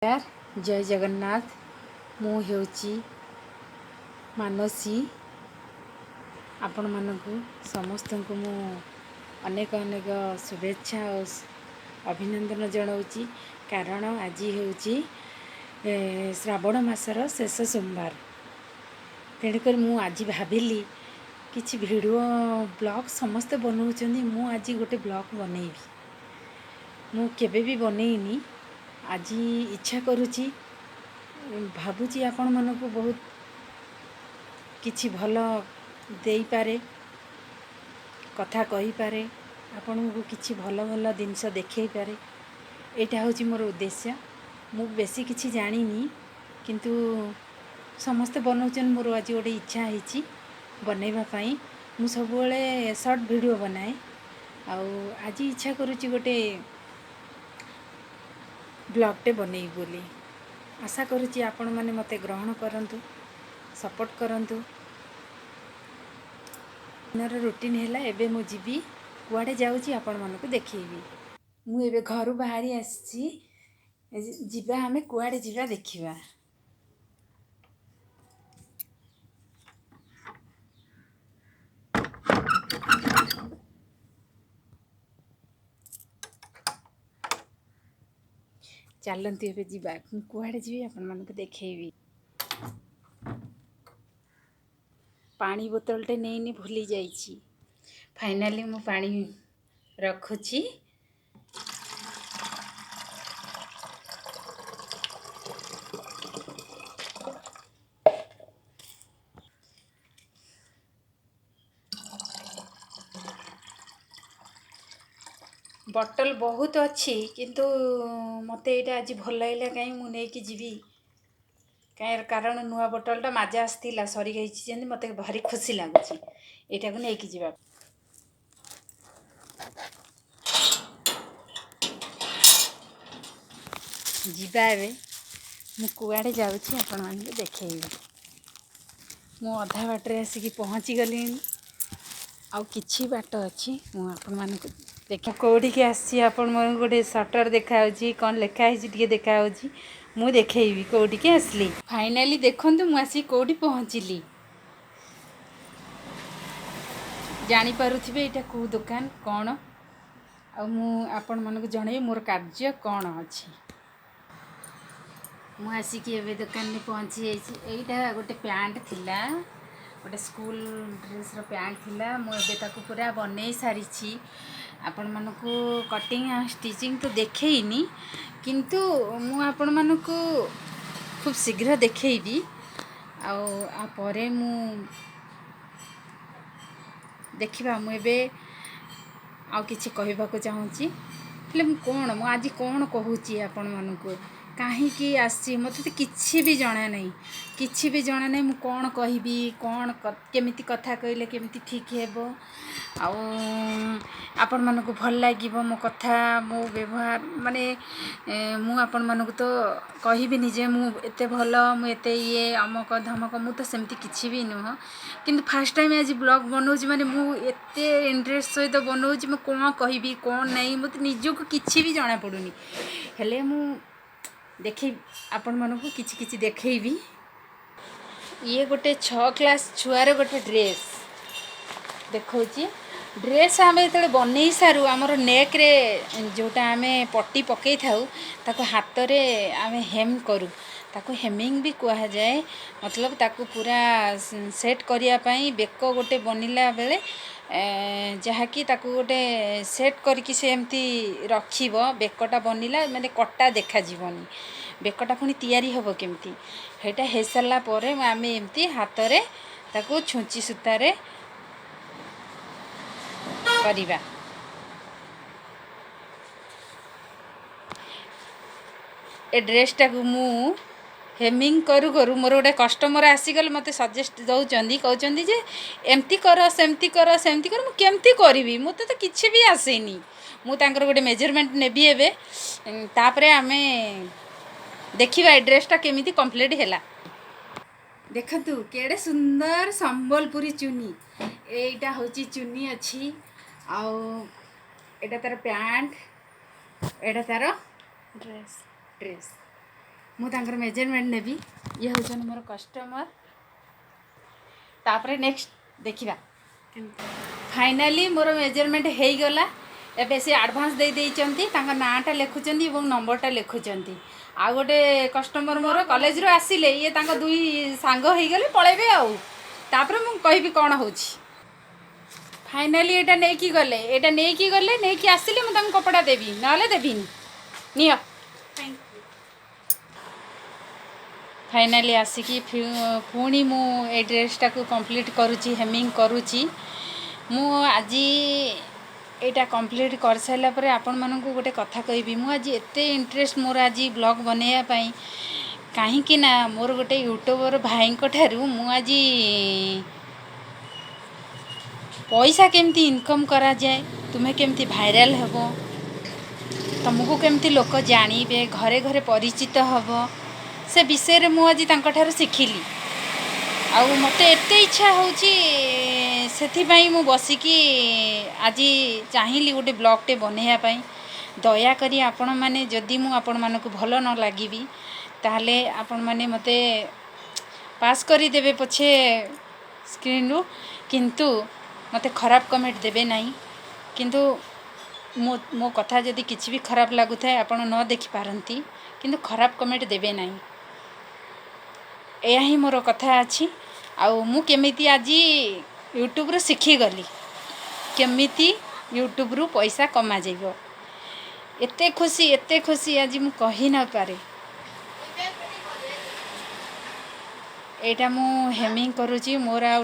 नमस्कार जय जगन्नाथ मु हेउची मानसी आपण मानकु समस्त को मु अनेक अनेक शुभेच्छा और अभिनंदन जनाऊँगी कारण आज हेउची श्रावण मासर शेष सोमवार तेणुक मु आज भाविली किछि वीडियो ब्लॉग समस्ते बनाउछन्ती मु आज गोटे ब्लॉग बनैबी मु केबे भी बनैनी आज इच्छा करुची भावुची आपण मानकु बहुत किछि भल देई पारे कथा कहि पारे आपण को किछि भल भल जिनस देखै पारे एटा होची मोर उद्देश्य मु बेसी किछि जानिनी किंतु समस्त बनौचन मोर आज गोटे इच्छा हिची बनैबा पई मु सब बेले शॉर्ट वीडियो बनाए आउ आज इच्छा करुची गोटे ब्लॉगटे बनई बोली आशा करुची आपण माने मते ग्रहण करंतु सपोर्ट करंतु दिनर रूटीन हैला एबे मु जीबी कुआडे जाउची आपण मानको देखैबी मु एबे घरु बाहरी आसी जीबा हमें कुआडे जीबा देखिबा चलती एबे जीबा कुआडे जीबी आपण मानको देखैबी पानी बोतलटे नहीं भूली जाइछि फाइनली मु पानी रखुछि बॉटल बहुत अच्छी किंतु मते एटा आज भल लागला कहीं मु नहीं कि जीवी कहीं कारण नुआ बोतलटा मजा आसला सरी गई जेन मते भारी खुशी लगुच एटा को नहीं कि जीवा जीवा एबे मु कुआडे जाउछी आपण माने देखैबी मु अधा बाटरे आसिकी पहुँची गली आउ किछि बाट अछि मु आपण माने देखा कौटी के आसी आपण मन गोटे सटर देखा कौन लिखाई टे देखा मु देखी कौटी के आसली फाइनाली देखंतु मु आसी कौटी पहुँचली जानी पारुथिबे एटा को दुकान कौन आ मु आपण मन को जणे मोर कार्य कौन अछि मु आसिकी एबे दुकान में पहुँची जाइछि एटा गोटे पैंट थिला गोटे स्कूल ड्रेस रो पैंट थिला मु एबे ताकू पूरा बनै सारिछि आपण मानको कटिंग आ स्टिचिंग तो देखैनी किंतु मु आपण मानको खूब शीघ्र देखैबी आ परे मु देखिबा मु एबे आ किछि कहबा को चाहूची हेले मु कोन मु आज कोन कहूची आपण मानको कहीं की आसी मत तो किसी भी जना नहीं किसी भी जना नहीं मु कौन कहबी कौन केमिति कथा कहले केमिति ठीक हेबो आपण मन को भल लागिबो मो कथा मो व्यवहार माने मु आपण मन को तो कहबी नि जे मु एते भल मु एते ये अमक धमक मु तो सेमति किछि भी नुह किंतु फर्स्ट टाइम आज ब्लॉग बनौजी माने मु एते इंटरेस्ट सहित बनौजी मु कोन कहबी कोन नहीं मत निजो को किछि भी जाना पडुनी हेले मु देखी आपण मन को किछि किछि देखैबी ये गोटे 6 क्लास छुआर गोटे ड्रेस देखौची ड्रेस आमे तले बनै सारू हमर नेक रे जोटा आमे पट्टी पकई थाउ ताको हाथ रे आमे हेम करू ताको हेमिंग भी कहा जाए मतलब ताको पूरा सेट करिया पई बेको गोटे बनिला बेले जहाँकि ताको गोटे सेट करके से एमती रखिबो बेकटा बनिला माने कट्टा देखा जीवनी बेकटा पुनी तैयारी हबो केमती हेटा हे सरला परे आमे एमती हाथ रे ताको छुंची सूता रे करिबा ए ड्रेसटा को मु हेमिंग करू करू मोर गोटे कस्टमर आसीगल मते सजेस्ट दउचंदी कहउचंदी जे एमती कर सेमती कर मु केमती करबी मते तो किछि भी आसेनी मु तांकर गोटे मेजरमेंट नेबी एबे तापरे आमे देखिबा ए ड्रेसटा केमिति कंप्लीट हैला देखंतु केडे सुंदर संबलपुरी चुनी एटा होची चुनी अछि आउ एटा तार पैंट एटा तार ड्रेस मुझे मेजरमेंट नेबी ये हूँ मोर कस्टमर तापर नेक्स्ट देखा फाइनाली मोर मेजरमेंट हो गला एबे से एडवांस दे देइचंती तांका नाटा लिखुचंती एवं नंबरटा लिखुचंती आ गोटे कस्टमर मोर कॉलेज रो आसिले ये तांका दुई सांग हो गले पळेबे आउ तापर मु कहबी कोन होची फाइनाली एटा नेकी गले नेकी आसिले मु तांका कपड़ा देबी नाले देबिनी नियो फाइनाली आसिकी पुणी मु ए ड्रेसटा को कंप्लीट करुची हेमिंग करुची मु आज एटा कंप्लीट कर सारा पर आपण मानकु गोटे कथा कहबी मु आज एते इंटरेस्ट मोर आज ब्लॉग बनैया पई कहीं ना मोर गोटे यूट्यूबर भाई ठारू मु आज पैसा केमती इनकम करा जाए तुम्हें केमती भाइराल हेबो तुमको केमती लोक जानिबे घरे घरे परिचित हबो से विषय रे मु आज तांका ठारू सिखिली आ मते एते इच्छा होची सेथिपाई मु बसिकी आज चाहिली गोटे ब्लॉगटे बनैया पई दया करी आपण माने जदि मु आपण मानकु भल न लागिबी ताहले आपण माने मते पास करी देबे पछे स्क्रीन रु किंतु मते खराब कमेंट देबे नाही किंतु मो कथा जदि किछि भी खराब लागु थाए आपण न देखि पारंती किंतु खराब कमेंट देबे नाही एया ही मोर कथा अछि आउ मु केमिति आज यूट्यूब रे सिखी गली केमिति यूट्यूब रु पैसा कमा जाइबो एते खुशी आज मु कहि न पारे एटा मु हेमिंग करूची मोर आ